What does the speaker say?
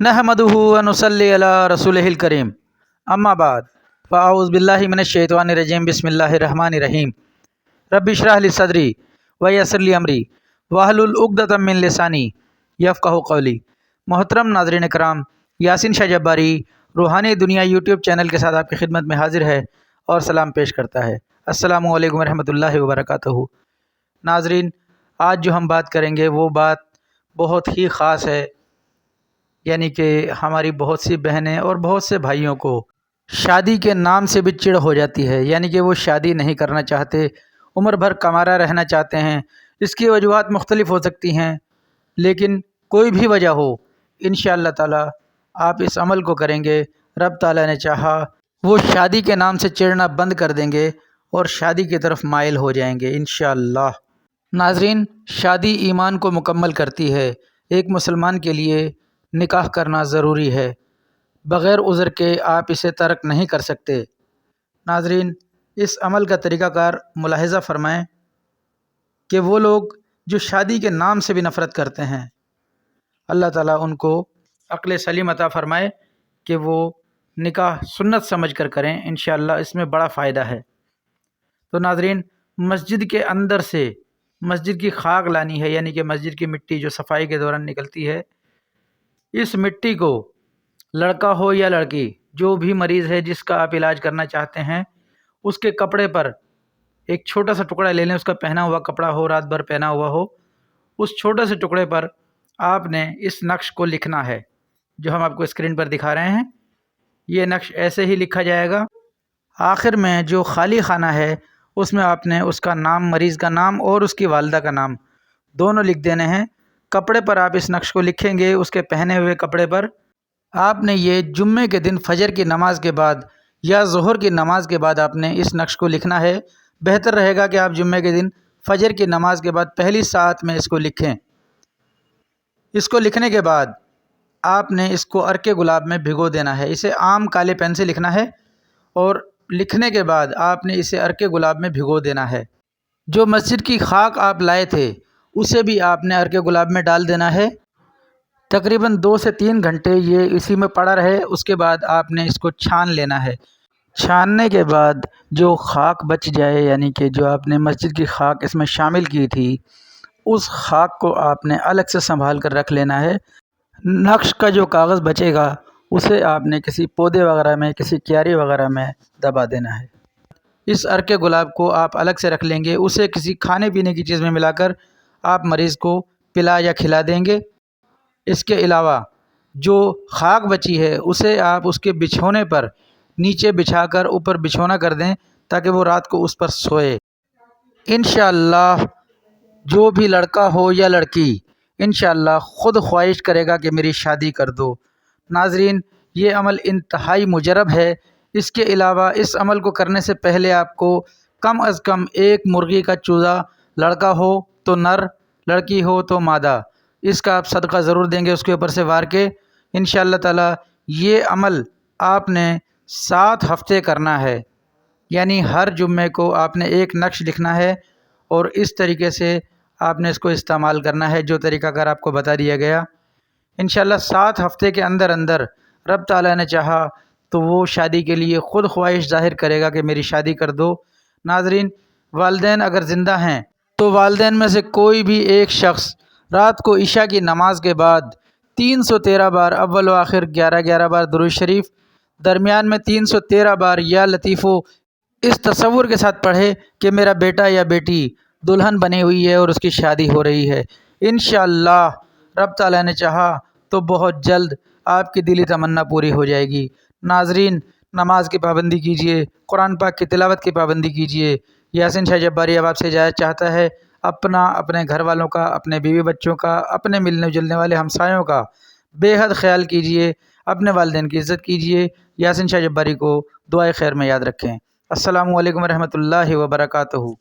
नहमदुहु व नुसल्ली अला रसूलिहिल करीम अम्मा बाद फ़अऊज़ु बिल्लाहि मिनश्शैतानिर रजीम बिस्मिल्लाहिर रहमानिर रहीम रब्बि इश्रह ली सदरी व यस्सिर ली अमरी वहलुल उक़दतम मिन लिसानी यफ़क़हू क़ौली। मोहतरम नाज़रीन कराम, यासीन शाह जब्बारी रूहानी दुनिया यूट्यूब चैनल के साथ आपकी खिदमत में हाज़िर है और सलाम पेश करता है। अस्सलामु अलैकुम व रहमतुल्लाहि व बरकातुहू। नाज़रीन, आज जो हम बात करेंगे वो बात बहुत ही ख़ास है, यानी कि हमारी बहुत सी बहनें और बहुत से भाइयों को शादी के नाम से भी चिढ़ हो जाती है, यानी कि वो शादी नहीं करना चाहते, उम्र भर कमारा रहना चाहते हैं। इसकी वजूहात मुख्तलिफ़ हो सकती हैं, लेकिन कोई भी वजह हो, इंशाअल्लाह ताला आप इस अमल को करेंगे, रब ताला ने चाहा वो शादी के नाम से चिढ़ना बंद कर देंगे और शादी की तरफ माइल हो जाएंगे इंशाअल्लाह। नाज़रीन, शादी ईमान को मुकम्मल करती है। एक मुसलमान के लिए निकाह करना ज़रूरी है, बग़ैर उज़र के आप इसे तर्क नहीं कर सकते। नाज़रीन, इस अमल का तरीक़ाकार मुलाहिज़ा फ़रमाएँ कि वो लोग जो शादी के नाम से भी नफ़रत करते हैं, अल्लाह ताला उनको अक़्ल सलीम अता फ़रमाए कि वो निकाह सुन्नत समझ कर करें। इंशाअल्लाह इसमें बड़ा फ़ायदा है। तो नाज़रीन, मस्जिद के अंदर से मस्जिद की खाक लानी है, यानी कि मस्जिद की मिट्टी जो सफाई के दौरान निकलती है, इस मिट्टी को लड़का हो या लड़की, जो भी मरीज़ है जिसका आप इलाज करना चाहते हैं, उसके कपड़े पर एक छोटा सा टुकड़ा ले लें, उसका पहना हुआ कपड़ा हो, रात भर पहना हुआ हो, उस छोटे से टुकड़े पर आपने इस नक्श को लिखना है जो हम आपको स्क्रीन पर दिखा रहे हैं। ये नक्श ऐसे ही लिखा जाएगा। आखिर में जो खाली खाना है उसमें आपने उसका नाम, मरीज़ का नाम और उसकी वालदा का नाम दोनों लिख देने हैं। कपड़े पर आप इस नक्श को लिखेंगे, उसके पहने हुए कपड़े पर आपने ये जुम्मे के दिन फजर की नमाज के बाद या ज़ोहर की नमाज के बाद आपने इस नक्श को लिखना है। बेहतर रहेगा कि आप जुम्मे के दिन फजर की नमाज के बाद पहली सात में इसको लिखें। इसको लिखने के बाद आपने इसको अर्के गुलाब में भिगो देना है। इसे आम काले पेन से लिखना है और लिखने के बाद आपने इसे अर्के गुलाब में भिगो देना है। जो मस्जिद की खाक आप लाए थे उसे भी आपने अर्के गुलाब में डाल देना है। तकरीबन 2 से 3 घंटे ये इसी में पड़ा रहे। उसके बाद आपने इसको छान लेना है। छानने के बाद जो खाक बच जाए, यानी कि जो आपने मस्जिद की खाक इसमें शामिल की थी, उस खाक को आपने अलग से संभाल कर रख लेना है। नक्श का जो कागज़ बचेगा उसे आपने किसी पौधे वगैरह में, किसी क्यारी वगैरह में दबा देना है। इस अर्के गुलाब को आप अलग से रख लेंगे। उसे किसी खाने पीने की चीज़ में मिलाकर आप मरीज़ को पिला या खिला देंगे। इसके अलावा जो खाक बची है उसे आप उसके बिछोने पर नीचे बिछाकर ऊपर बिछोना कर दें ताकि वो रात को उस पर सोए। इंशाअल्लाह जो भी लड़का हो या लड़की इंशाअल्लाह ख़ुद ख्वाहिश करेगा कि मेरी शादी कर दो। नाज़रीन, ये अमल इंतहाई मुजरब है। इसके अलावा इस अमल को करने से पहले आपको कम अज़ कम एक मुर्गी का चूज़ा, लड़का हो तो नर, लड़की हो तो मादा, इसका आप सदका ज़रूर देंगे उसके ऊपर से वार के। इंशाअल्लाह ताला ये अमल आपने 7 हफ़्ते करना है, यानी हर जुम्मे को आपने एक नक्श लिखना है और इस तरीके से आपने इसको इस्तेमाल करना है जो तरीक़ाकार आपको बता दिया गया। इंशाअल्लाह 7 हफ़्ते के अंदर अंदर रब ताला ने चाहा तो वो शादी के लिए ख़ुद ख्वाहिश ज़ाहिर करेगा कि मेरी शादी कर दो। नाज़रीन, वालिदैन अगर ज़िंदा हैं तो वालिदैन में से कोई भी एक शख्स रात को इशा की नमाज के बाद 313 बार अव्वल व आखिर 11-11 बार दुरूद शरीफ, दरमियान में 313 बार या लतीफ़ो इस तसव्वुर के साथ पढ़े कि मेरा बेटा या बेटी दुल्हन बनी हुई है और उसकी शादी हो रही है। इंशाअल्लाह रब ताला ने चाहा तो बहुत जल्द आपकी दिली तमन्ना पूरी हो जाएगी। नाज़रीन, नमाज की पाबंदी कीजिए, कुरान पाक की तिलावत की पाबंदी कीजिए। यासीन शाह जब्बारी अब आपसे इजाज़त चाहता है। अपना, अपने घर वालों का, अपने बीवी बच्चों का, अपने मिलने जुलने वाले हमसायों का बेहद ख्याल कीजिए। अपने वालिदैन की इज़्ज़त कीजिए। यासीन शाह जब्बारी को दुआए खैर में याद रखें। अस्सलामु अलैकुम रहमतुल्लाहि व बरकातुहू।